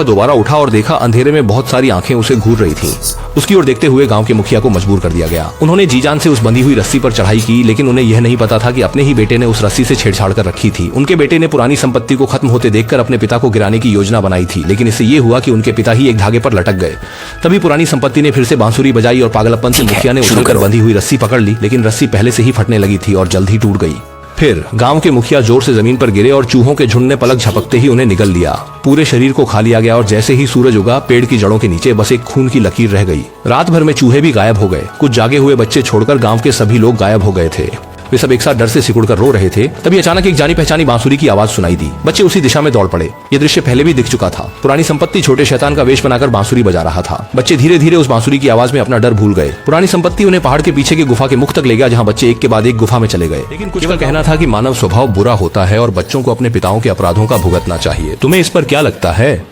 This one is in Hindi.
दोबारा उठा और देखा अंधेरे में बहुत सारी आंखें उसे घूर रही थीं। उसकी ओर देखते हुए गांव के मुखिया को मजबूर कर दिया गया। उन्होंने जी जान से उस बंधी हुई रस्सी पर चढ़ाई की, लेकिन उन्हें यह नहीं पता था कि अपने ही बेटे ने उस रस्सी से छेड़छाड़ कर रखी थी। उनके बेटे ने पुरानी संपत्ति को खत्म होते देखकर अपने पिता को गिराने की योजना बनाई थी, लेकिन इससे ये हुआ कि उनके पिता ही एक धागे पर लटक गए। तभी पुरानी संपत्ति ने फिर से बांसुरी बजाई और पागलपन से मुखिया ने उछलकर बंधी हुई रस्सी पकड़ ली, लेकिन रस्सी पहले से ही फटने लगी थी और जल्द ही टूट गई। फिर गांव के मुखिया जोर से जमीन पर गिरे और चूहों के झुंड ने पलक झपकते ही उन्हें निगल लिया। पूरे शरीर को खा लिया गया और जैसे ही सूरज उगा, पेड़ की जड़ों के नीचे बस एक खून की लकीर रह गई। रात भर में चूहे भी गायब हो गए। कुछ जागे हुए बच्चे छोड़कर गांव के सभी लोग गायब हो गए थे। वे सब एक साथ डर से सिकुड़कर रो रहे थे। तभी अचानक एक जानी पहचानी बांसुरी की आवाज सुनाई दी। बच्चे उसी दिशा में दौड़ पड़े। ये दृश्य पहले भी दिख चुका था। पुरानी संपत्ति छोटे शैतान का वेश बनाकर बांसुरी बजा रहा था। बच्चे धीरे धीरे उस बांसुरी की आवाज में अपना डर भूल गए। पुरानी संपत्ति उन्हें पहाड़ के पीछे की गुफा के मुख तक ले गया, जहाँ बच्चे एक के बाद एक गुफा में चले गए। लेकिन कुछ का कहना था कि मानव स्वभाव बुरा होता है और बच्चों को अपने पिताओं के अपराधों का भुगतना चाहिए। तुम्हें इस पर क्या लगता है?